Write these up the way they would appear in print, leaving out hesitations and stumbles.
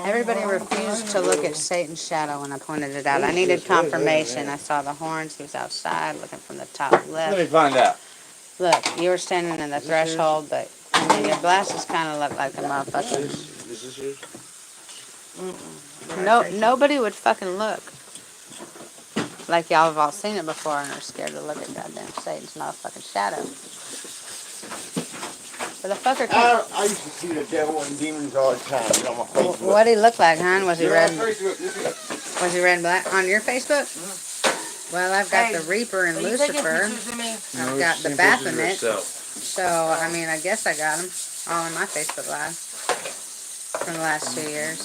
Everybody refused to look at Satan's shadow when I pointed it out. I needed confirmation. I saw the horns. He was outside looking from the top left. Let me find out. Look, you were standing in the threshold, but I mean, your glasses kind of look like the motherfucker. Is this yours? No, nobody would fucking look. Like y'all have all seen it before and are scared to look at goddamn Satan's motherfucking shadow. But the fucker can't. I used to see the devil and demons all the time on my Facebook. What'd he look like, hon? Was he red? Was he red and black? On your Facebook? Well, I've got the Reaper and Lucifer. I've got the Baphomet. So, I mean, I guess I got them all on my Facebook Live from the last 2 years.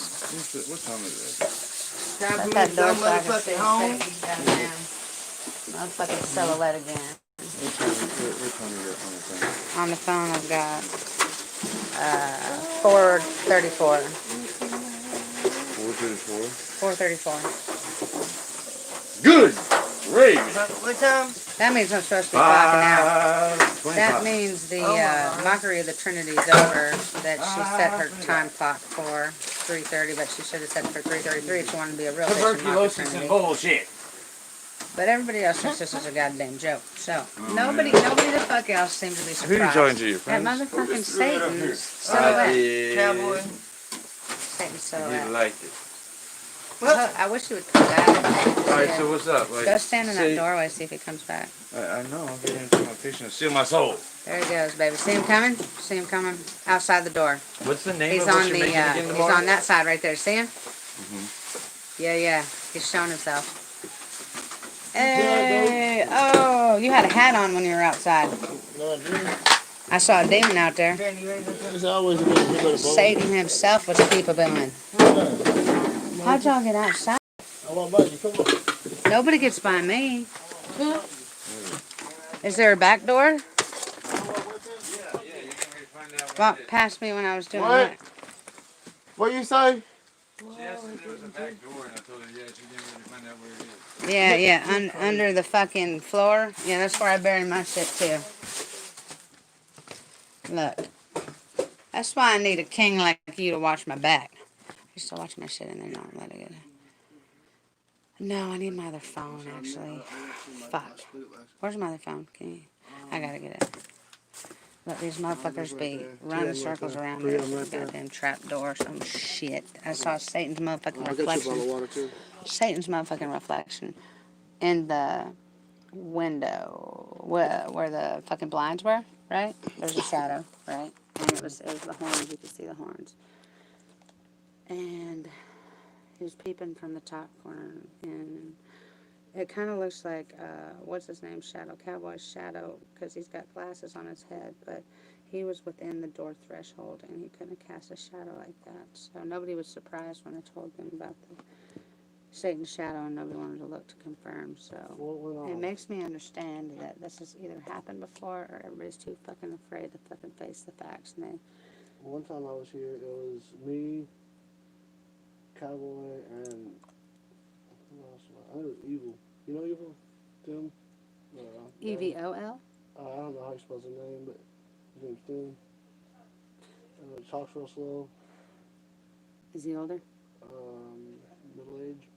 What time is it? Let that door so I can see Satan's goddamn motherfucking silhouette again. Which one are you on the phone? On the phone, I've got 434. 434? 434. Good! Ray! What time? That means I'm supposed to be clocking out. That means the mockery of the Trinity is over. That she set her time clock for 3:30, but she should have set it for 3:33 if she wanted to be a real bitch and mock the Tuberculosis Trinity. and bullshit. But everybody else thinks this is a goddamn joke. So nobody the fuck else seems to be surprised. Who are you talking to, your That friends? motherfucking Satan's silhouette. Cowboy. Satan's He silhouette. liked it. I wish he would come back. Alright, so what's up? Like, Go stand in that doorway, see if he comes back. I know, I'm getting into my fixing to seal my soul. There he goes, baby. See him coming? See him coming outside the door. What's the name He's of what on you're the making again he's tomorrow? on that side right there. See him? Mhm. Yeah. He's showing himself. Hey, oh, you had a hat on when you were outside. No, I didn't. I saw a demon out there. It's always a little bit of Satan himself was peep-a-booing. How'd y'all get outside? I want by you. Come on. Nobody gets by me. Is there a back door? Yeah, you can find out. Walked past me when I was doing What? that. What you say? She asked if there was a back door, and I told her, yeah, she didn't really find out where it is. Yeah, under the fucking floor. Yeah, that's where I bury my shit too. Look. That's why I need a king like you to watch my back. I used to watch my shit in there, not let it get. No, I need my other phone actually. Fuck. Where's my other phone? Can you? I gotta get it. Let these motherfuckers be running circles around this goddamn trap door or some shit. I saw Satan's motherfucking reflection. Satan's motherfucking reflection in the window where the fucking blinds were, right? There's a shadow, right? And it was the horns. You could see the horns. And he was peeping from the top corner, and it kind of looks like what's his name, Shadow Cowboy's shadow, because he's got glasses on his head, but he was within the door threshold, and he couldn't cast a shadow like that. So nobody was surprised when I told them about the Satan's shadow, and nobody wanted to look to confirm. So it makes me understand that this has either happened before, or everybody's too fucking afraid to fucking face the facts. And One time I was here, it was me, Cowboy, and who else? I think it was Evil. You know Evil? Tim? EVOL? I don't know how you spell his name, but his name's Tim. He talks real slow. Is he older? Middle age,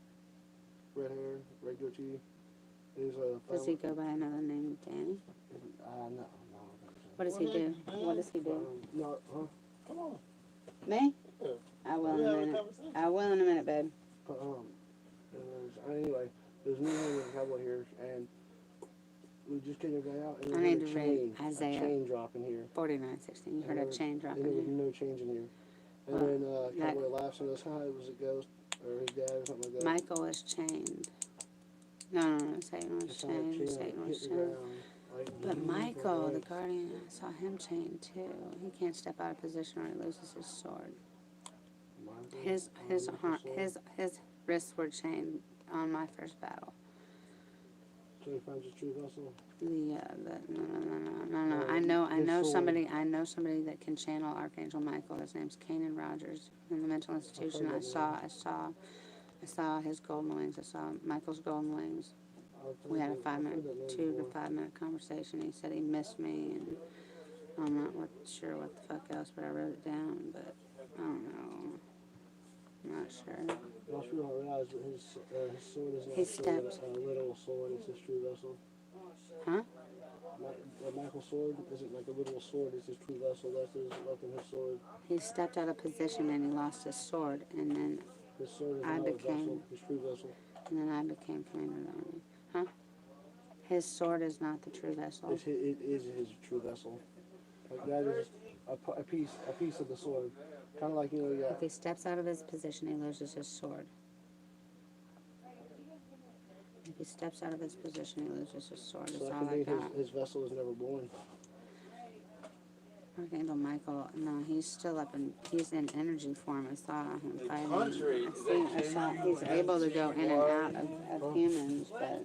red hair, red goatee. Does he go by another name, Danny? No. What does he do? What does he do? No, huh? Come on. Me? Yeah. I will in a minute. I will in a minute, babe. But, anyway, there's me and the Cowboy here, and we just kicked a guy out, and I there need was to read Isaiah a chain drop in here. 49:16. You heard a chain drop in And there was here. no change in here. And then Cowboy laughs and goes, "Hi, it was a ghost, or his dad, or something like that." Michael was chained. No. Satan was chained. Satan was chained. But Michael, the guardian, I saw him chained too. He can't step out of position or he loses his sword. His wrists were chained on my first battle. So he finds his true vessel. No. I know somebody that can channel Archangel Michael. His name's Kanan Rogers. In the mental institution, I saw his golden wings. I saw Michael's golden wings. We had a 2 to 5 minute conversation. He said he missed me, and I'm not sure what the fuck else, but I wrote it down. But I don't know. sure. Most people don't realize that his sword is He actually stepped. a literal sword. It's his true vessel. Huh? Michael's sword isn't like a literal sword. It's his true vessel. That's his weapon, his sword. He stepped out of position and he lost his sword, and then His sword is I now his vessel, became, his true vessel. and then I became commander of the army. Huh? His sword is not the true vessel. It is his true vessel. Like that is a piece of the sword. Kind of like, you know, you If got, he steps out of his position, he loses his sword. If he steps out of his position, he loses his sword. so That's that all could I mean got. his vessel is never born. Archangel Michael, no, he's still up in, he's in energy form. I saw him fighting. country, I saw he's able to go in and out of humans, but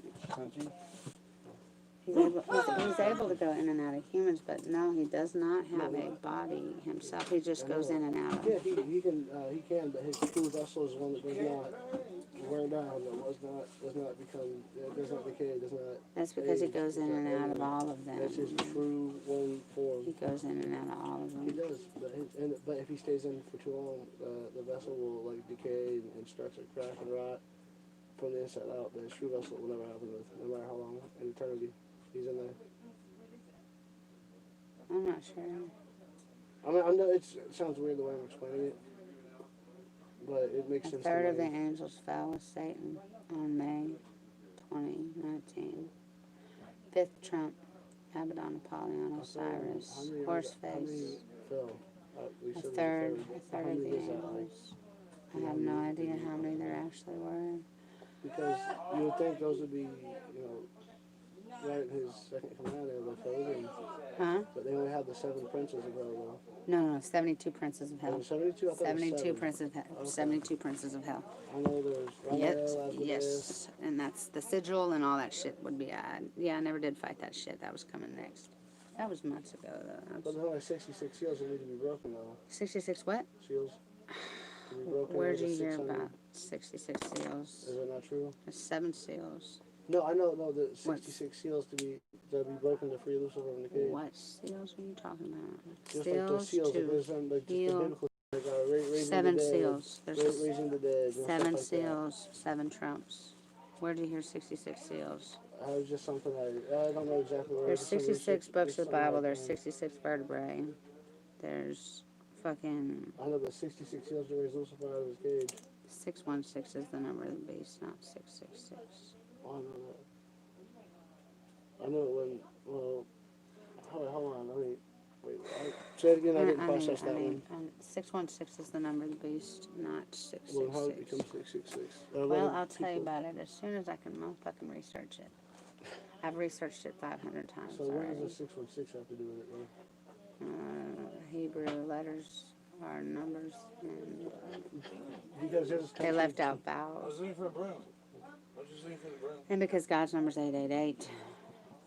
he's able to go in and out of humans, but no, he does not have a body himself. He just goes in and out Yeah, of. he can, but his true vessel is one that does not wear down, that does not become, does not decay, does not. That's because he age, goes in does not and out of age. all of them. That's his true one form. He goes in and out of all of He them. does, but if he stays in for too long, the vessel will like decay and start to crack and rot from the inside out. But his true vessel will never happen with, no matter how long in eternity he's in there. I'm not sure. I know it sounds weird the way I'm explaining it, but it makes A sense third to of the me. angels fell with Satan on May 2019. Fifth trump, Abaddon, Apollyon, Osiris, How many Horseface. fell? We A said third, there's a third How of many the is that? Like, angels. I have no idea how many there actually were. because you would think those would be, you know, right in his second command there, the third, Huh? but they only have the 7 princes of hell though. No, 72 princes of Was hell. it 72? I thought it was 72 7. princes of hell. Okay. 72 princes of hell. I know there's Raphael, Yes. And that's the sigil and all that shit would be. Yeah, I never did fight that shit. That was coming next. That was months ago, though. But there's only 66 seals that need to be broken though. 66 what? Seals to be broken. Where'd out of you the hear 600. about 66 seals? Is that not true? There's 7 seals. No, I know. No, the 66 seals to be broken to free Lucifer from the cage. What seals are you talking about? Just like those seals, like there's some like just the heal. biblical like raising 7 the dead, seals. There's raising the dead, and 7 stuff like seals, 7 trumps. Where'd you hear 66 seals? that. It was just something I don't know exactly where. There's Just some 66 research- books just of the something Bible. like, There's 66 vertebrae. There's fucking I know the 66 seals to raise Lucifer out of his cage. 616 is the number of the beast, not 666. Oh, I know that. I know it when. Well, hold on. Wait. Say it again. I didn't process that one. 616 is the number of the beast, not Well, how did it 666. become 666? Well, I'll tell you about it as soon as I can fucking research it. I've researched it 500 times So what already. does the 616 have to do with it, though? Hebrew letters are numbers, and Because there's they left out I vowels. was looking for a broom. I was just looking for the broom. And because God's number's 888,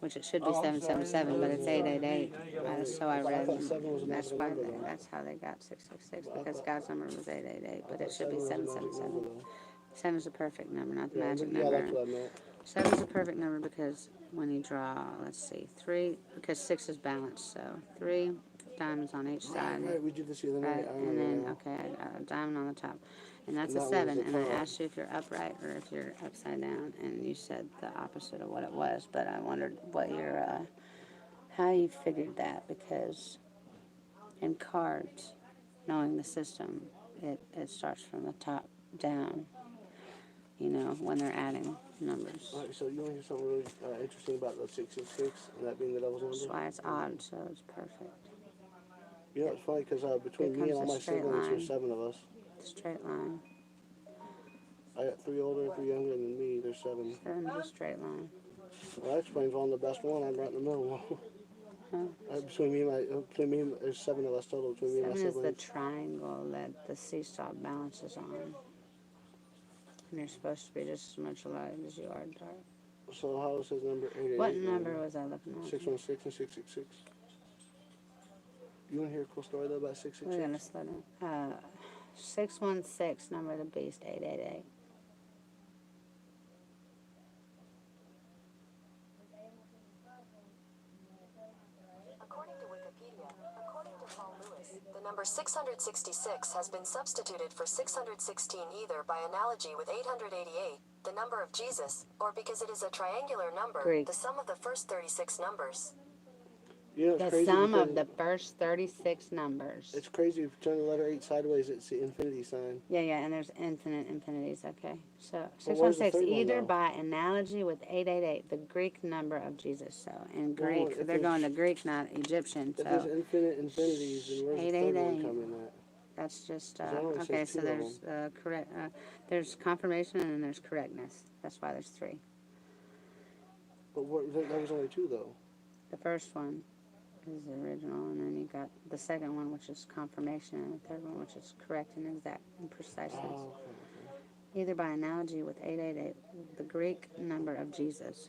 which it should be Oh, I'm 777, but it's sorry. 888. So I read. thought 7 was a That's magical why. number, though. That's how they got 666 because thought- God's number was 888, but it should be 7 was a magic 777. number, though. 7 is a perfect number, not the Yeah, magic yeah, number. that's what I meant. 7 is a perfect number because when you draw, let's see, 3, because 6 is balanced, so 3 diamonds on each side. Right, we did this the other Right, night. I and remember then, now. okay, I got a diamond on the top. And that's And a that 7, was a and I pearl. asked you if you're upright or if you're upside down, and you said the opposite of what it was, but I wondered what your, how you figured that, because in cards, knowing the system, it starts from the top down, you know, when they're adding numbers. All right, so you want to hear something really interesting about the 666, and that being the devil's That's number? why it's odd, so it's perfect. You know, it's funny because between Here me and comes all a my straight siblings, line. there's 7 of us. Straight line. I got 3 older and 3 younger than me. There's 7. 7 is a straight line. Well, that explains why I'm the best one. I'm right in the middle. Huh? Between me, there's 7 of us total. Between me and my 7 is the siblings. triangle that the seesaw balances on. And you're supposed to be just as much alike as you are dark. So how is his number? 888? What number was I looking at? 616 and 666. You want to hear a cool story though about We're 666? gonna slow down. 616, number of the beast, 888. According to Wikipedia, according to Paul Lewis, the number number 666 has been substituted for 616 either by analogy with 888, the number of Jesus, or because it is a triangular number, Greek. the sum of the first 36 numbers. You know, it's The crazy sum of because the first 36 numbers. it's crazy if you turn the letter 8 sideways, it's the infinity sign. Yeah, and there's infinite infinities. Okay. So where's the 616, third one, either though? by analogy with 888, the Greek number of Jesus. So in Well, Greek, if they're there's- going to Greek, not Egyptian. If there's So infinite infinities, then where's the third one 888. come in at? that's just, That only okay, says so two of there's correct, there's confirmation and then there's correctness. That's why there's 3. But that was only 2, though. The first one is the original, and then you got the second one, which is confirmation, and the third one, which is correct and exact and preciseness. Oh, Either by analogy with 888, the Greek number of Jesus.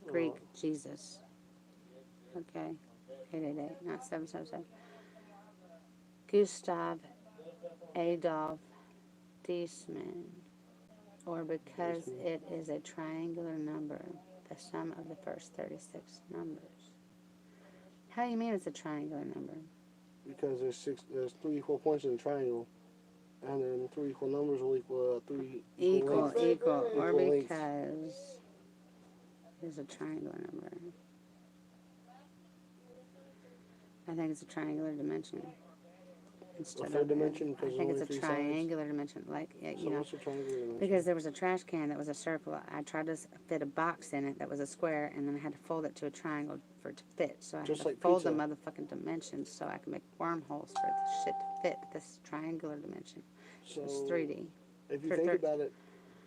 Greek Jesus. Okay, 888, not 777. Gustav Adolf Diesmann, or because it is a triangular number, the sum of the first 36 numbers. How do you mean it's a triangular number? because there's 3 equal points in a triangle, and then 3 equal numbers will equal 3 Equal, lengths. or Equal lengths. because it's a triangular number. I think it's a triangular dimension. Instead third of dimension, I because think there's it's a only 3 sides? triangular dimension, like So you know, what's a triangular dimension? because there was a trash can that was a circle. I tried to fit a box in it that was a square, and then I had to fold it to a triangle for it to fit. So I Just had to like fold the pizza. motherfucking dimensions so I could make wormholes for the shit to fit this triangular dimension. So It's 3D. if you For think thir- about it,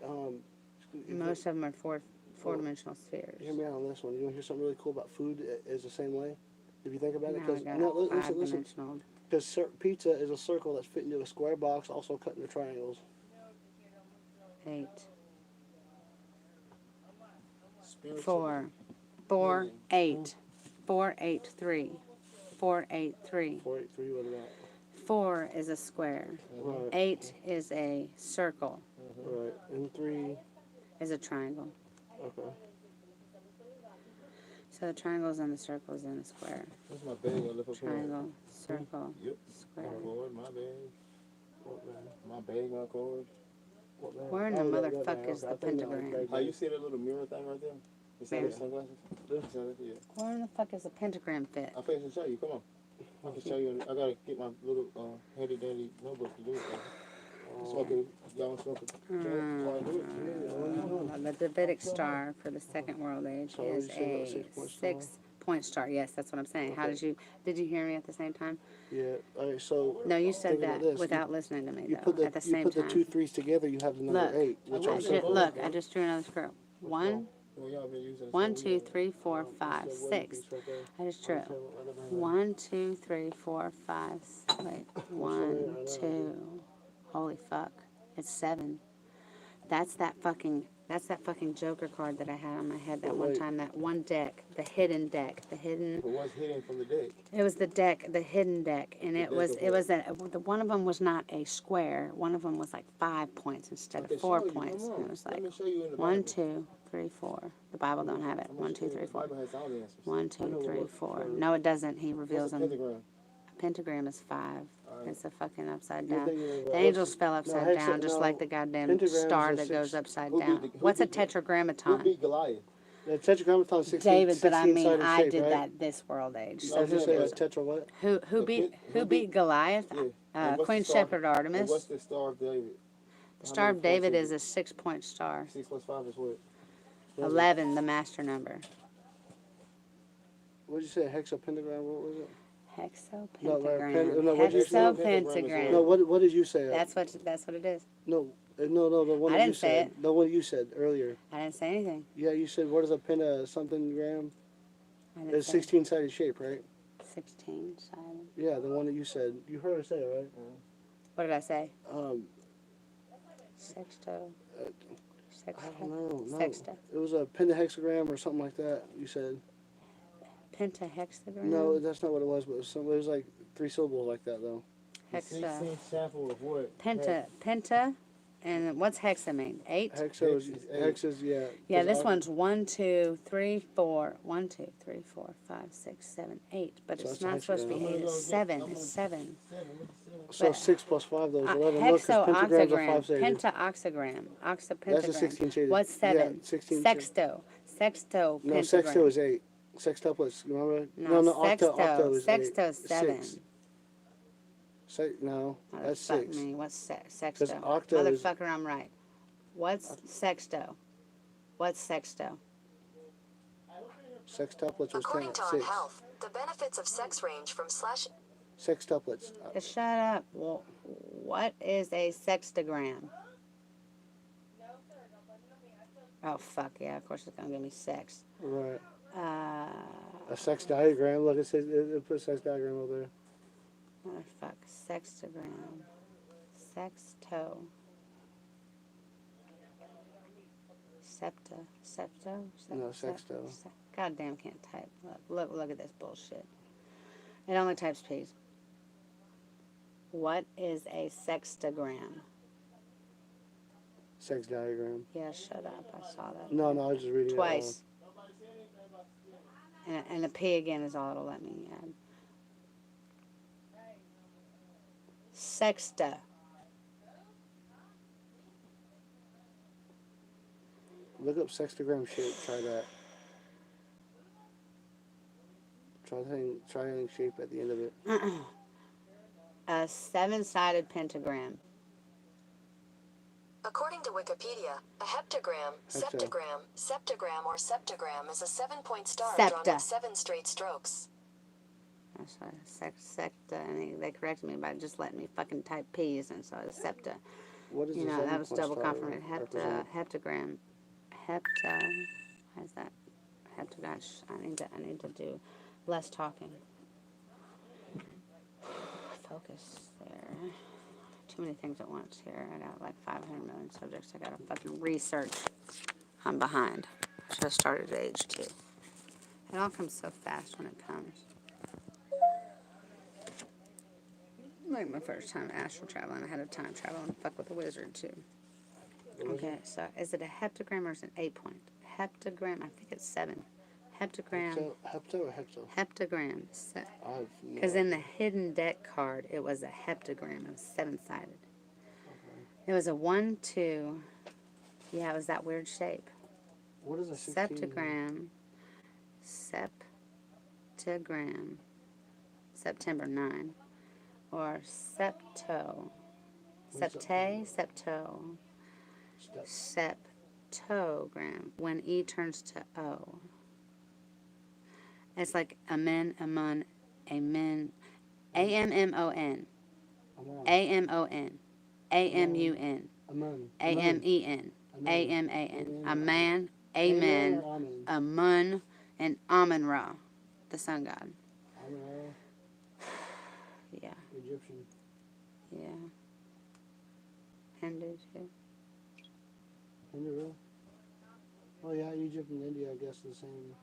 if you- Most of them are four-dimensional spheres. hear me out on this one. You want to hear something really cool about food is the same way? If you think about it, Now because we got listen, five-dimensional. because pizza is a circle that's fit into a square box, also cut into triangles. 8, Spiritual. 4, 4, 8, 4, 8, 3, 4, 8, 3. 4, 8, 3, what about? 4 is a square. Right, 8 is a circle. right. And 3, Is a triangle. okay. So the triangles and the circles and the square. That's my bag. I left up here. Triangle, circle, Yep. square. My cord, my bag. What man? My bag, my cord. What man? Where in the Oh, that motherfuck man, is okay. the I thought you meant pentagram? like How you see that little mirror thing right there? Inside Where? the sunglasses? Yeah. Where in the fuck is the pentagram fit? I'll finish and show you. Come on. I can show you. I gotta get my little handy dandy notebook to do it. So I can, y'all want to smoke a joint while I do it? The Davidic star for the second world age So is you say a that 6-point star? 6-point star. Yes, that's what I'm saying. How Okay. did you hear me at the same time? Yeah. All right. So No, you said think about that this. without listening to me, You though, put the at the same the time. 2 3s together, you have the number Look, 8, which are circles. look, I just drew another square. 1, Well, y'all been using it 1, so 2, we 3, 4, 5, 6. I just drew. 1, 2, 3, 4, 5. Wait, 1, 2. Holy fuck! It's 7. That's that fucking Joker card that I had on my head that one wait. time. That one deck, the hidden deck, But what's hidden from the deck? It was the deck, the hidden deck, and it deck was of the one of them was not a square. One of them was like 5 points instead Okay, of 4 show you. points. Come And on. it was Let like me show you in the 1, Bible. 2, 3, 4. The Bible don't have it. I'm 1, gonna 2, show 3, you. 4. The Bible has all the answers. 1, 2, 3, 4. No, it doesn't. He reveals What's a them. pentagram? A pentagram is 5. It's a fucking upside You're down. thinking of, The angels fell upside hexa- down, just no, like the goddamn pentagrams star are that 6. goes upside Who beat down. the- who What's a beat the- Who tetragrammaton? beat Goliath? The tetragrammaton is 16, David, but I 16 mean, sided I shape, did right? that this world age. I So was just saying who- a tetra what? who The beat pit- who who beat beat- Goliath? Yeah. And what's Queen the star- Shepherd And Artemis. what's the Star of David? The How Star many of David points is a 6-point star. 6 plus 5 is what? 11, the master number. What did you say? Hexapentagram? What was it? Hexapentagram. no, what'd you say? Hexapentagram. No, what did you say? That's what it is. No, the one I that didn't you say said. The one you said earlier. I didn't say anything. Yeah, you said what is a penta something gram? I didn't It's say 16 sided shape, right? 16 sided. Yeah, the one that you said. You heard her say it, right? What did I say? I Sexto. don't know. No. Sexta. It was a pentahexagram or something like that. You said. Pentahexagram. No, that's not what it was. But it was like 3 syllables like that though. Hexa. 16th sample of what? Penta And what's hexa mean? 8? Hexa is, hex is yeah. Yeah, 'cause this oct- one's 1, 2, 3, 4. 1, 2, 3, 4, 5, 6, 7, 8. But So it's that's a not supposed to be hexagram. 8. It's 7. It's 7. Seven. So 6 plus 5 though is 11. Look, because pentagrams are Hexo-octagram. 5-sided. Penta-oxagram. That's a Oxapentagram. 16 shaded. What's Yeah, 7? 16 shaded. Sexto. Sexto No, pentagram. sexto is 8. Sextuplets, you remember? No, octo is 8. Sexto's 7. 6. No, that's Fuck 6. me. What's Because sexto? octo is Motherfucker, I'm right. What's sexto? What's sexto? sextuplets was 10 According at to On 6. Health, the benefits of sex range from slash Sextuplets. Just shut up. Well, what is a sextogram? Oh, fuck yeah. Of course it's going to give me sex. Right. Uh, A sex diagram. Look, it says it put a sex diagram over there. motherfuck. Sextogram. Sexto. Septo? No, sexto. Goddamn can't type. Look at this bullshit. It only types P's. What is a sextogram? Sex diagram. Yeah, shut up. I saw that. No, I was just reading Twice. And a P again is all it'll let me add. Sexta. Look up sextogram shape. Try that. Triangle shape at the end of it. A 7-sided pentagram. According to Wikipedia, a heptagram, septagram, or septagram is a 7-point star drawn Septa. with 7 straight strokes. That's why secta, and they corrected me by just letting me fucking type P's, and so it's septa. What is You the know, that was 7-point double star confirmation. represent? Heptagram. Why is that? Gosh, I need to do less talking. Focus there. Too many things at once here. I got like 500 million subjects. I gotta fucking research. I'm behind. I should have started at age 2. It all comes so fast when it comes. Like my first time astral traveling. I had a time travel and fuck with a wizard too. Okay, so is it a heptagram or is it 8-point? Heptagram, I think it's 7. Heptagram. Hepto or hexo? Heptagram. I've Because in the hidden deck card, it was a heptagram. It was 7-sided. It was a 1, 2. Yeah, it was that weird shape. What is a 16? Septagram. September 9. Or septo. Septo. Septogram. When E turns to O. It's like amen, amun, amen, A-M-M-O-N, A-M-O-n, A-M-U-N, A-M-E-N, A-M-A-N, a man, amen, amun, and Amun-Ra, the sun god. Yeah. Egyptian. Yeah. Hindu too. Hindu, really? Oh yeah, Egypt and India, I guess, the same.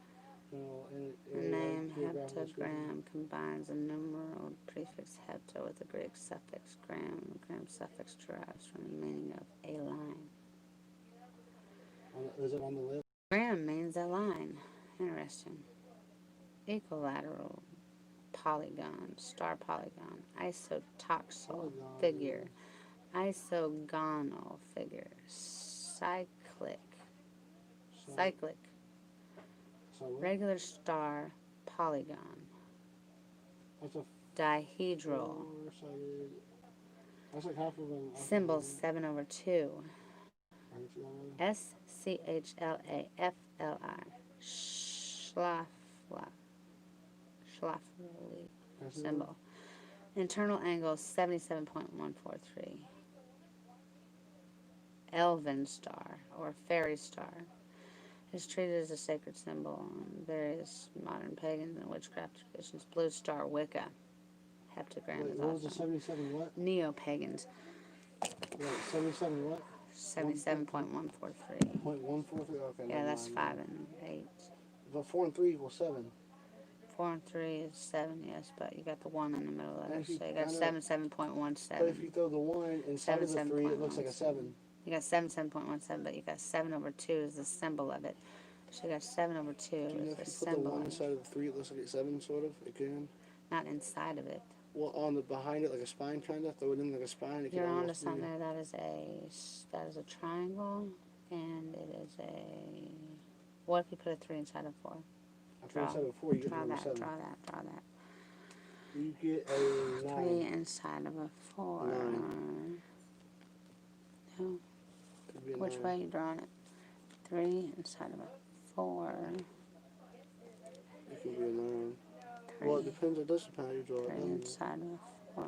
The name heptagram combines a numeral prefix hepta with the Greek suffix gram. The gram suffix derives from the meaning of a line. Is it on the list? Gram means a line. Interesting. Equilateral polygon, star polygon, isotoxal figure, isogonal figure, cyclic, regular star polygon, That's a dihedral, that's like half of an symbol 7/2, SCHLAFLI, Schlafly symbol. Internal angle 77.143. Elven star or fairy star is treated as a sacred symbol in various modern pagans and witchcraft traditions. Blue star Wicca. Heptagram is what was the also 77 what? neo-pagans. Wait, 77 what? 77.143. 0.143? Okay. Yeah, that's mind. 5 and 8. But 4 and 3 equals 7. 4 and 3 is 7, yes, but you got the 1 in the middle of it, If you so you got kinda- 7.17. But if you throw the 1 inside of the 3, it looks like a 7. You got 7, 7.17, but you got 7 over 2 is the symbol of it. So you got 7 over 2 Do you know is if the you put the symbol. 1 inside of the 3, it looks like it's 7, sort of? It can. Not inside of it. Well, on the behind it, like a spine, kind of. Throw it in like a spine. It You're can onto almost be. something there. That is a triangle, and it is a. What if you put a 3 inside of 4? After inside of 4, you get Draw number that. 7. Draw that. Draw that. You get a 9. 3 inside of a 4. 9. No. Could be a Which 9. way you drawing it? 3 inside of a 4. It could be a 9. 3. Well, it depends. It does depend how you draw it. 3 doesn't it? inside of a 4.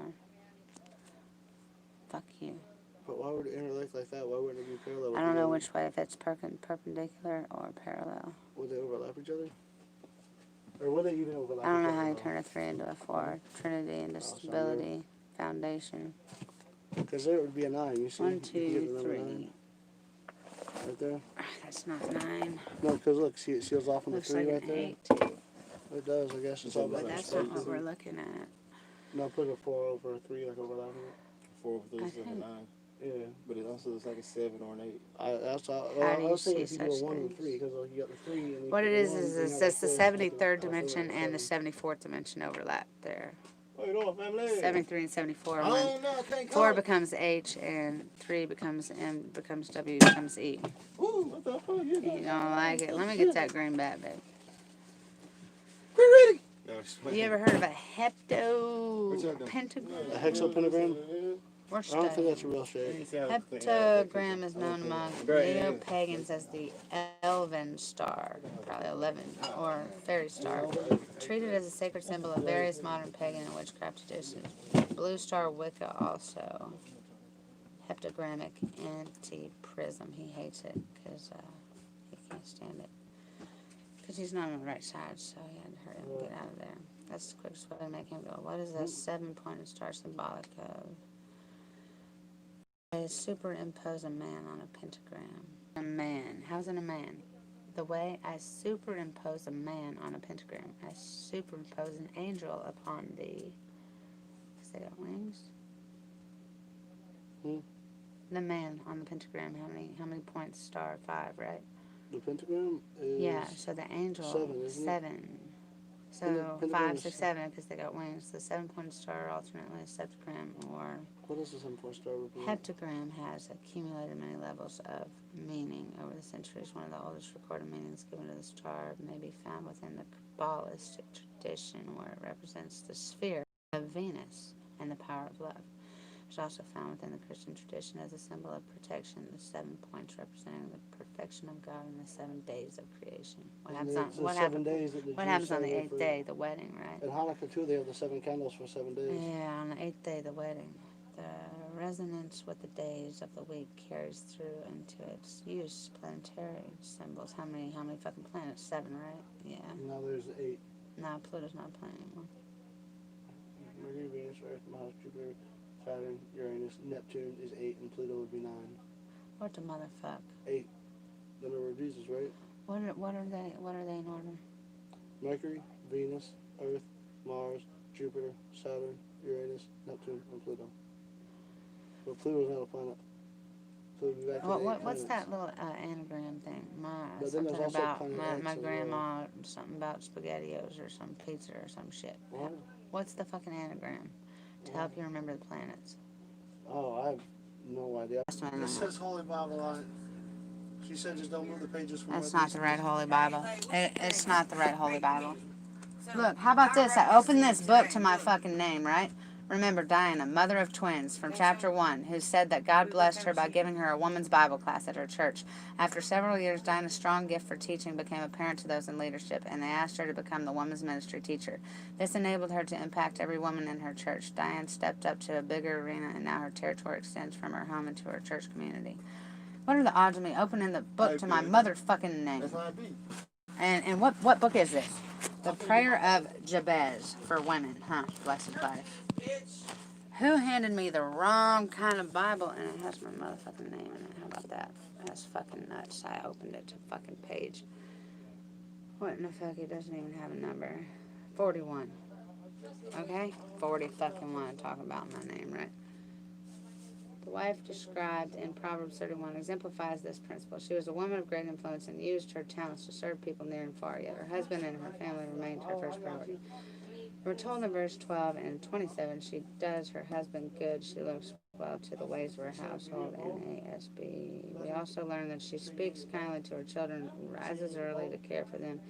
Fuck you. But why would it interlake like that? Why wouldn't it be parallel? I don't know which way, if it's perpendicular or parallel. Would they overlap each other? Or would they even overlap I don't each know other? how you turn a 3 into a 4. Trinity into stability, foundation. Because there would be a 9, you see? 1, You can get 2, the number 3. 9 right there. That's not 9. No, because look, see, it seals off on the Looks 3 like right an there. 8. It does, I guess. It's all But about that's not what we're looking at. No, put a 4 over a 3, like overlapping it. 4 over 3 is like a think- 9. Yeah. But it also looks like a 7 or an 8. That's all. How Well, do I you was thinking see if you do a such 1 and things? 3, because you got the 3 and you What put it the is 1, is you it's have the four, 73rd also dimension like and the 7. 74th dimension overlap there. Oh, you know, family. 73 and 74. I When don't know, I can't 4 call it. becomes H and 3 becomes M, becomes W, becomes E. Ooh, what the fuck? You don't like it? Let me get that green bat, babe. Quit reading. No, just You ever heard of a What's that then? heptapentagram? A hexapentagram? We're I don't think studying. that's a real shape. Heptagram is known among Great, yeah. neo-pagans as the Elven star, probably 11, or fairy star, treated as a sacred symbol of various modern pagan and witchcraft traditions. Blue star Wicca also. Heptagrammic anti-prism. He hates it because he can't stand it. Because he's not on the right side, so he had to hurry up and get out of there. That's the quickest way to make him go. What is that 7-pointed star symbolic of? I superimpose a man on a pentagram. A man. How's it a man? The way I superimpose a man on a pentagram. I superimpose an angel upon the... Does they got wings? The man on the pentagram. How many points? Star 5, right? The pentagram is... Yeah. So the angel 7, isn't it? 7. So And the pentagram 5, is 6, 7 because they got wings. The 7-pointed star alternately a septagram or... What does the 7-point star represent? Heptagram has accumulated many levels of meaning over the centuries. One of the oldest recorded meanings given to the star may be found within the Kabbalistic tradition, where it represents the sphere of Venus and the power of love. It's also found within the Christian tradition as a symbol of protection, the 7 points representing the perfection of God in the 7 days of creation. What happens on, what happens, what happens on the 8th day? The wedding, right? At Hanukkah, too, they have the 7 candles for 7 days. Yeah, on the 8th day, the wedding. The resonance with the days of the week carries through into its use. Planetary symbols. How many fucking planets? 7, right? Yeah. Now there's 8. No, Pluto's not a planet anymore. Mercury, Venus, Earth, Mars, Jupiter, Saturn, Uranus, Neptune is 8, and Pluto would be 9. What the motherfuck? 8. The number of Jesus, right? What are they in order? Mercury, Venus, Earth, Mars, Jupiter, Saturn, Uranus, Neptune, and Pluto. But Pluto's not a planet. So we'll be back to the 8 What's planets. that little anagram thing? But then there's Something also about planet my X as grandma, something about SpaghettiOs or some pizza or some shit. What? What's the fucking anagram to help you remember the planets? Oh, I have no idea. That's what I This know. says Holy Bible on it. She said just don't move the pages from That's where not this the is. right Holy Bible. It's not the right Holy Bible. Look, how about this? I opened this book to my fucking name, right? Remember Diana, mother of twins, from chapter 1, who said that God blessed her by giving her a woman's Bible class at her church. After several years, Diana's strong gift for teaching became apparent to those in leadership, and they asked her to become the women's ministry teacher. This enabled her to impact every woman in her church. Diane stepped up to a bigger arena, and now her territory extends from her home into her church community. What are the odds of me opening the book to my motherfucking name? That's how it be. And what book is this? The Prayer of Jabez for women, huh? Blessed life. Who handed me the wrong kind of Bible and it has my motherfucking name in it? How about that? That's fucking nuts. I opened it to fucking page. What in the fuck? It doesn't even have a number. 41. Okay? 40 fucking 1. Talk about my name, right? The wife described in Proverbs 31 exemplifies this principle. She was a woman of great influence and used her talents to serve people near and far, yet her husband and her family remained her first priority. We're told in verse 12 and 27, she does her husband good. She looks well to the ways of her household, NASB. We also learn that she speaks kindly to her children, rises early to care for them,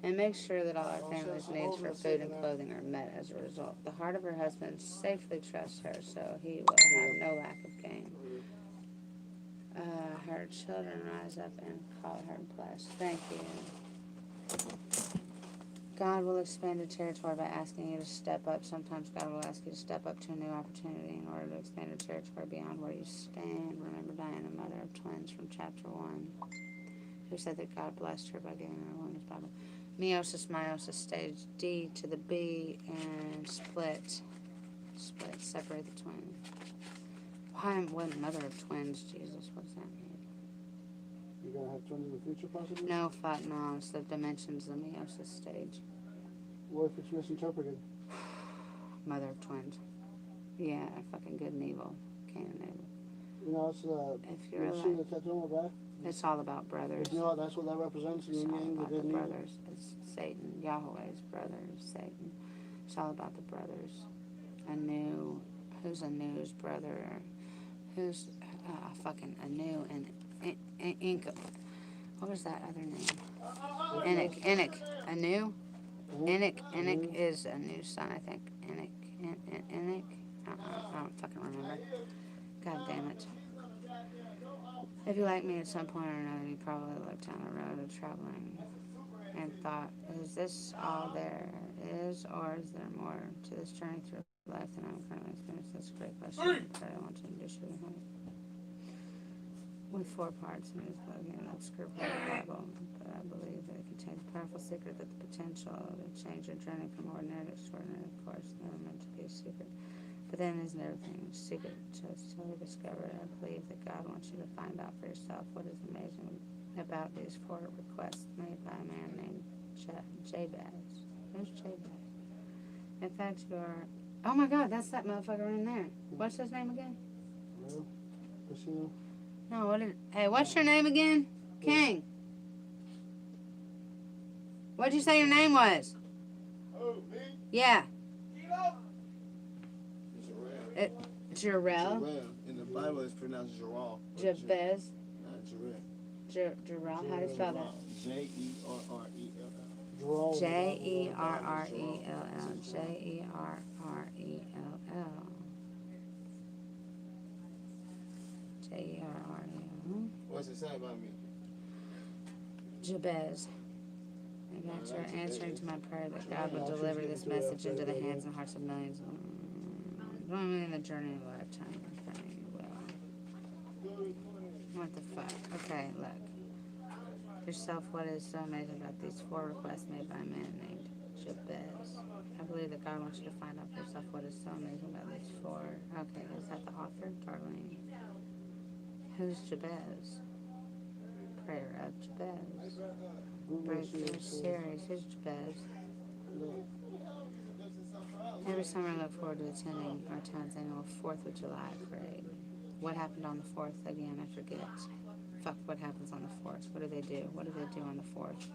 and makes sure that all our family's needs for food and clothing are met as a result. The heart of her husband safely trusts her, so he will have no lack of gain. Her children rise up and call her blessed. Thank you. God will expand your territory by asking you to step up. Sometimes God will ask you to step up to a new opportunity in order to expand your territory beyond where you stand. Remember Diana, mother of twins from chapter 1, who said that God blessed her by giving her a woman's Bible. Meiosis, meiosis, stage D to the B, and separate the twins. Why what mother of twins, Jesus, what does that mean? You're going to have twins in the future, possibly? No, fuck no, it's the dimensions of the meiosis stage. What if it's misinterpreted? Mother of twins. Yeah, fucking good and evil. Cain and Abel. You know, it's If you're you see the tattoo on my back? it's all about brothers. You know, that's what that represents in It's the all yang, the about good the and evil. brothers. It's Satan, Yahweh's brother, Satan. It's all about the brothers. Anu, who's Anu's brother? Who's fucking Anu and Inca? What was that other name? Enoch. Anu? Enoch is Anu's son, I think. Enoch. I don't fucking remember. God damn it. If you like me at some point or another, you probably looked down the road of traveling and thought, is this all there is, or is there more to this journey through life than I'm currently experiencing? That's a great question. But I want to introduce you with 4 parts in this book, and that's script of the Bible. But I believe that it contains a powerful secret that the potential to change your journey from ordinary to extraordinary, of course, never meant to be a secret. But then isn't everything secret to totally discover? I believe that God wants you to find out for yourself what is amazing about these 4 requests made by a man named Jabez. Who's Jabez? In fact, you are... Oh my God, that's that motherfucker in there. What's his name again? Well, casino. No, hey, what's your name again? King. What'd you say your name was? Oh, me? Yeah. Jarrell. Jarrell? Jarrell. In the Bible, it's pronounced Jarrell. Jabez? Not Jarrell. Jarrell? How do you spell that? Jerrell. Jerrell. Jerrell. Jerrell. What's it say about me? Jabez. And that you're answering to my prayer that God would deliver this message into the hands and hearts of millions. Going in the journey of a lifetime. Okay, well. What the fuck? Okay, look. Yourself, what is so amazing about these 4 requests made by a man named Jabez? I believe that God wants you to find out for yourself what is so amazing about these 4. Okay, is that the author, Darlene? Who's Jabez? Prayer of Jabez. Breakthrough series. Who's Jabez? Every summer I look forward to attending our town's annual 4th of July parade. What happened on the 4th? Again, I forget. Fuck, what happens on the 4th? What do they do? What do they do on the 4th?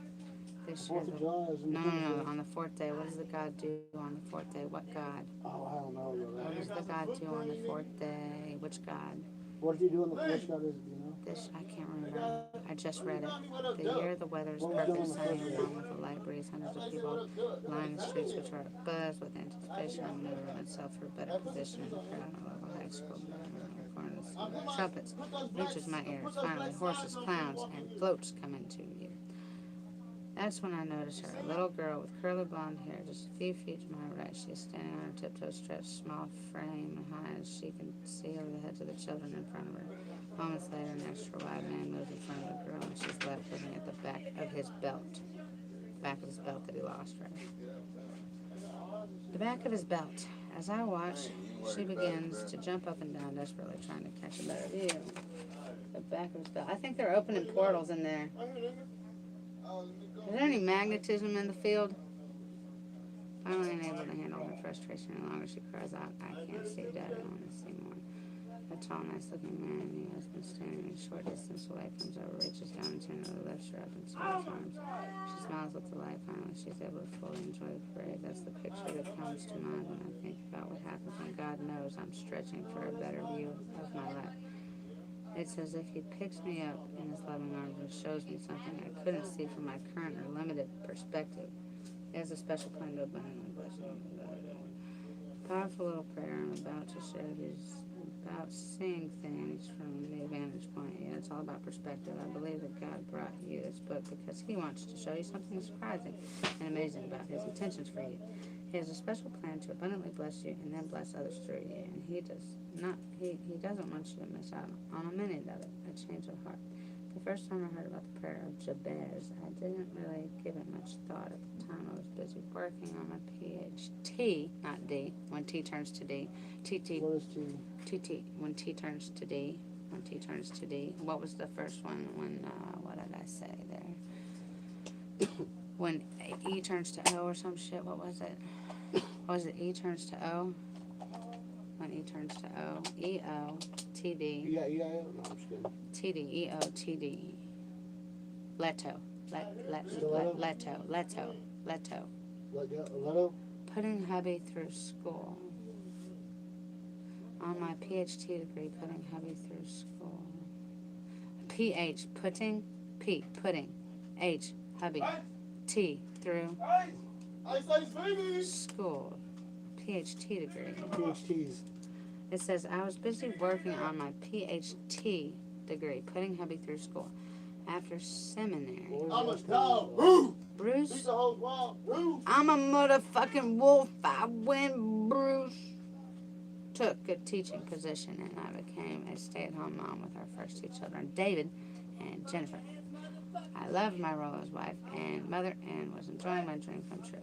They share 4th of July is no, on the 4th day. What does the God do on the 4th day? What God? Oh, I don't know. What does the God do on the 4th day? Which God? What did you do on the which God is it, you know? This, I can't remember. I just read it. The year the weather is perfect, sunny, and warm with a light breeze. Hundreds of people line the streets, which are abuzz with anticipation and maneuvering itself for a better position in the crowd. A local high school corners, trumpets reaches my ears. Finally, horses, clowns, and floats come into view. That's when I noticed her, a little girl with curly blonde hair, just a few feet to my right. She is standing on her tiptoes, stretched, small frame and high as she can see over the heads of the children in front of her. Moments later, an extra wide man moves in front of the girl, and she's left looking at the back of his belt. The back of his belt that he lost, right? The back of his belt. As I watch, she begins to jump up and down, desperately trying to catch a better view. The back of his belt. I think they're opening portals in there. Is there any magnetism in the field? Finally unable to handle her frustration any longer, she cries out, I can't see Daddy, I want to see more. A tall, nice-looking man, he has been standing a short distance away, comes over, reaches down and tenderly lifts her up into his arms. She smiles with delight. Finally, she's able to fully enjoy the parade. That's the picture that comes to mind when I think about what happens when God knows I'm stretching for a better view of my life. It's as if he picks me up in his loving arms and shows me something I couldn't see from my current or limited perspective. He has a special plan to abundantly bless me. Powerful little prayer I'm about to share is about seeing things from a new vantage point. Yeah, it's all about perspective. I believe that God brought you this book because he wants to show you something surprising and amazing about his intentions for you. He has a special plan to abundantly bless you and then bless others through you. And he doesn't want you to miss out on a minute of it, a change of heart. The first time I heard about the prayer of Jabez, I didn't really give it much thought at the time. I was busy working on my PhD, not D, when T turns to D. What is T? TT, when T turns to D. When T turns to D. What was the first one when, what did I say there? When E turns to O or some shit, what was it? Was it E turns to O? When E turns to O. E-O, T-D. Yeah, no, I'm just kidding. T-D, E-O, T-D. Leto. Leto. Leto? Putting hubby through school. On my PhD degree, putting hubby through school. P-H, putting, P, pudding. H, hubby. T, through school. PhD degree. PhDs. It says, I was busy working on my PhD degree, putting hubby through school. After seminary. I'm a dog. Roo! Bruce? Beat the whole squad. Roo! I'm a motherfucking wolf. I win, Bruce. Took a teaching position and I became a stay-at-home mom with our first two children, David and Jennifer. I loved my role as wife and mother and was enjoying my dream come true.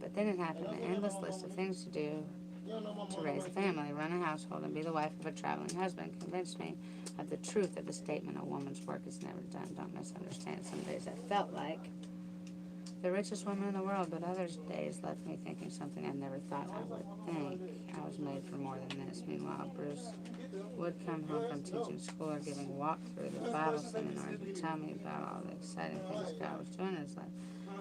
But then it happened, an endless list of things to do to raise a family, run a household, and be the wife of a traveling husband convinced me of the truth of the statement, a woman's work is never done. Don't misunderstand. Some days I felt like the richest woman in the world, but other days left me thinking something I never thought I would think. I was made for more than this. Meanwhile, Bruce would come home from teaching school or giving walkthrough the Bible seminar to tell me about all the exciting things God was doing in his life.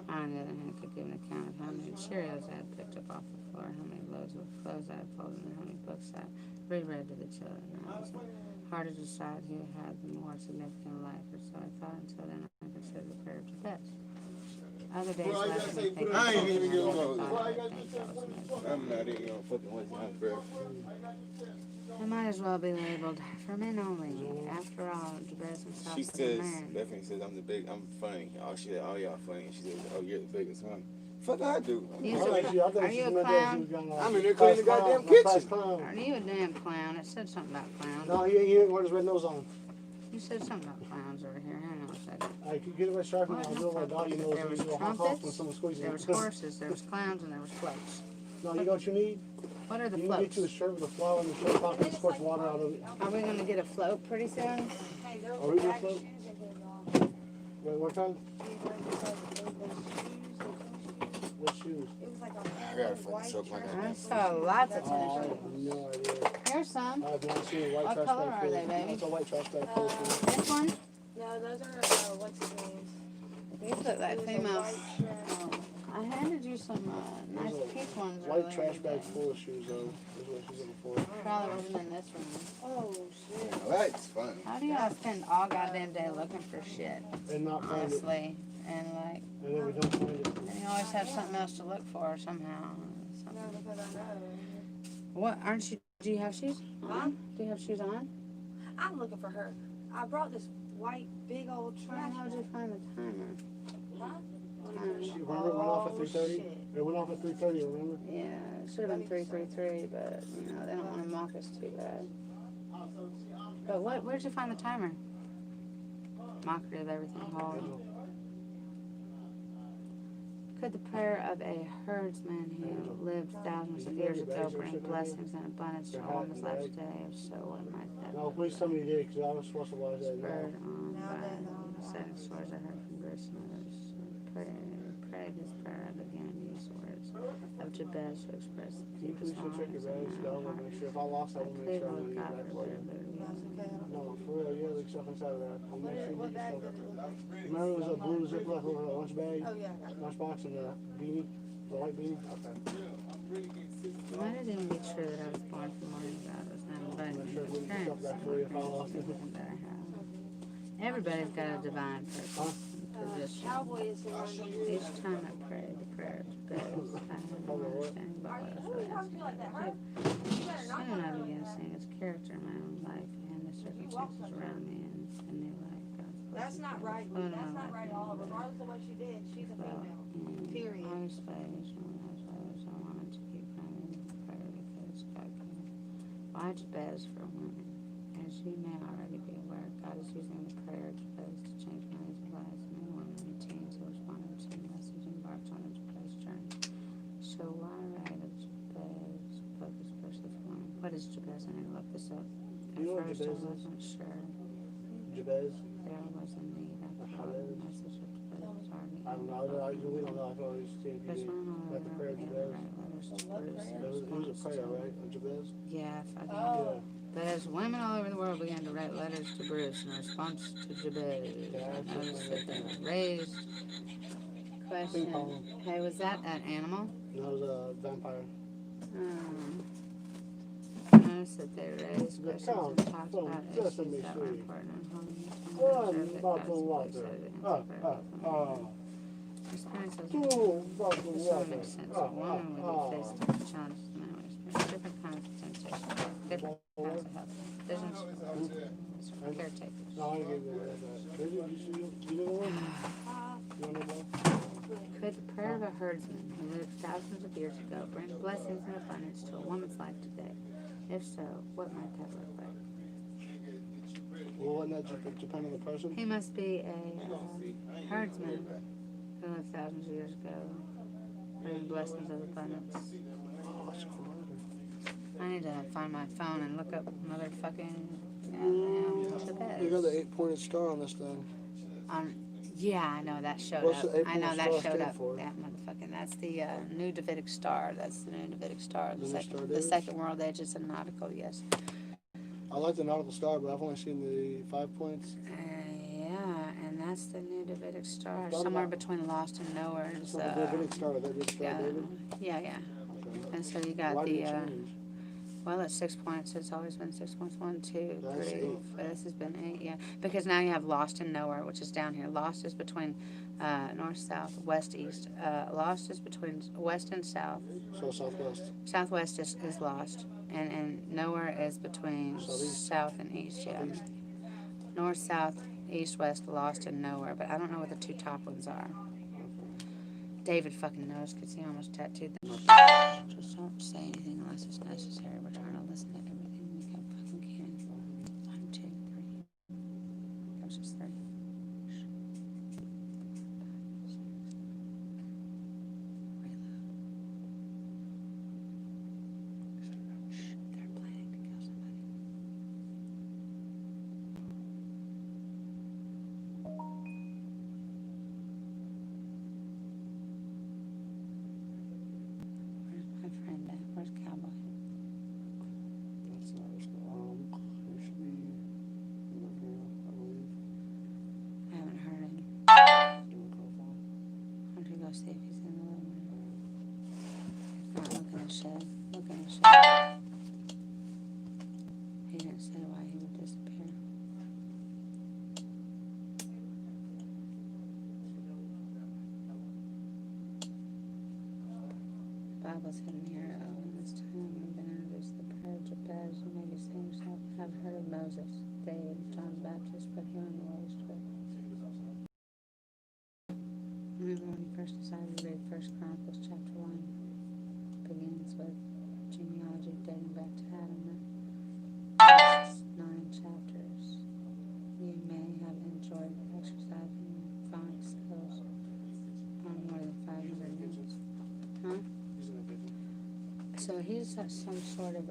I, on the other hand, could give an account of how many Cheerios I had picked up off the floor, how many loads of clothes I had folded, and how many books I reread to the children. Now, it was hard to decide who had the more significant life, or so I thought. Until then, I considered the prayer of Jabez. Other days left me thinking I ain't even something I gonna never go. thought I would think that was amazing. I'm not even gonna fucking waste my breath. It might as well be labeled for men only. After all, Jabez himself She is a says, man. definitely says I'm funny. She said, oh y'all funny. She says, oh you're the biggest one. Fuck I do. You Are said, you are a you a clown? I'm in there cleaning the goddamn kitchen. Are you a damn clown? It said something about clowns. No, he didn't wear his red nose on. You said something about clowns over here. Hang on a second. I could get it right sharp and I'll do it like doggy nose. There was and you'll honk off when someone trumpets, squeezes there it. was horses, there was clowns, and there was floats. No, you know what you need? What are the You can get you a floats? shirt with a flower in the shirt pocket and squirt water out of it. Are we going to get a float pretty soon? Are we gonna float? Wait, what time? What shoes? I gotta fucking choke my I goddamn. saw lots of Oh, I tennis have shoes. no idea. Here's some. I have not seen a white What trash color bag are full. they, baby? That's a white trash bag full of shoes. This one? No, those are, what's his name? These look like It was a female. white trash. I handed you some nice There's a peach ones White earlier trash bag today. full of shoes, though. Is what she's looking for. Probably wasn't in this room. Oh, shit. Well, that's fun. How do y'all spend all goddamn day looking for shit? And not find it. Honestly. And like, And then we don't find it. and you always have something else to look for somehow. No, Something. because I know. What, aren't you, do you have shoes Huh? on? Do you have shoes on? I'm looking for her. I brought this white, big old trash. How'd you find the timer? Huh? Remember it went off at Oh, 3:30? shit. It went off at 3:30, remember? Yeah, it should have been 333, but, you know, they don't want to mock us too bad. But where'd you find the timer? Mockery of everything whole. Could the prayer of a herdsman who lived thousands of years ago bring blessings and abundance to all in his life today? If so, what might that No, be? please tell me you did, because I was supposed to watch that. Spurred on Now by that, the setting stories I heard from Bruce and others. Prayed his prayer, I began to use the words. of Jabez to express the Can you please deepest go check your bags? longings I of want my to heart. make sure. If I lost, I I want to make plead sure I'm with going to get God back for for you. their liberty. No, for real, yeah, there's stuff inside of that. I'll make sure you What get bag your did stuff. it look like? Remember it was a blue Ziploc with a lunch bag, Oh, yeah, I got it. lunchbox, and a beanie, the white beanie? Okay. Might it even be true that I was born from morning God was not invited I'm me sure to we can experience stuff back for you if I lost it. something that I have. Everybody's got a divine purpose and position. Cowboy is the one. Each time I pray the prayer of Jabez, I have no understanding about what I was really asking God to do. Soon I began seeing His character in my own life and the circumstances around me in a new light. God's That's not right. That's not right at all. Regardless of what she did, she's a female. Period. I was each one of those I wanted to keep praying in prayer because God can. Why Jabez for women? As you may already be aware, God is using the prayer of Jabez to change millions of lives, men, women, and teens who responded to the message embarked on a Jabez journey. So why write a Jabez book especially for women? What is Jabez? I need to look this up. At You know what first Jabez I is? wasn't sure. Jabez? There was a need. I thought the message of Jabez was already I don't know. We don't know. I can only see if you There's did. one over Like the prayer of there. Jabez. Right letters to Bruce in It was a response prayer, to- right? Of Jabez? Yeah, fucking. Oh. But as women all over the world began to write letters to Bruce in response to Jabez, I noticed that they raised question. Hey, was that an animal? No, it was a vampire. I noticed that they raised The questions count and talked from about issues Sesame that were Street. important and holding me to One observe that bottle of God's voice water. had answered experiences. Two bottles of This all water. makes sense. A woman would be faced with different challenges in many ways, different kinds of temptations, different kinds of health, visions, caretakers. No, I gave you that. Did you did one? You want to know? Could the prayer of a herdsman who lived thousands of years ago bring blessings and abundance to a woman's life today? If so, what might that look like? Well, wouldn't that depend on the person? He must be a herdsman who lived thousands of years ago, bringing blessings of abundance. Oh, that's cool. I need to find my phone and look up motherfucking Jabez. You got the 8-pointed star on this thing. Yeah, I know that showed What's up. the 8-point I know that star showed stand up. for? That motherfucking. That's the new Davidic star. That's the new Davidic star. The David? second world age is a nautical. Yes. I like the nautical star, but I've only seen the 5 points. Yeah, and that's the new Davidic star. thought Somewhere about- between Lost and Nowhere is. It's not the Davidic star, the Davidic star, Yeah, David. yeah. Okay. And so you got Why the. did it change? Well, it's 6 points. It's always been 6 points. 1, 2, That's 3. 8. But this has been 8, yeah. Because now you have Lost and Nowhere, which is down here. Lost is between north, south, west, east. Lost is between west and south. So southwest. Southwest is Lost. And Nowhere is between Southeast. south and east, yeah. Southeast. North, south, east, west, Lost, and Nowhere. But I don't know what the two top ones are. David fucking knows because he almost tattooed them. Just don't say anything unless it's necessary. We're trying to listen to everything we fucking can. 1, 2, 3. That was just 3. They're planning to kill somebody. Where's my friend at? Where's Cowboy? That's not what's going on. It should be in here, I believe. I haven't heard him. Doing call phone. Why don't you go see if he's in the living room? If not, look in the shed. Look in the shed. He didn't say why he would disappear. Bible's hidden here. Oh, in this time we've been introduced to the prayer of Jabez. You may be saying yourself, have heard of Moses, David, John the Baptist, but hearing the Holy Spirit. Remember when he first decided to read 1 Chronicles chapter 1 begins with genealogy dating back to Adam. First 9 chapters. You may have enjoyed exercising your phonic skills on more than 500 minutes. Huh? So he's some sort of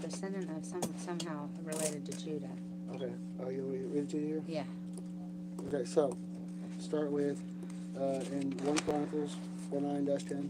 descendant of somehow related to Judah. Okay. Oh, you want me to read it to you here? Yeah. Okay, so start with in 1 Chronicles 4:9-10.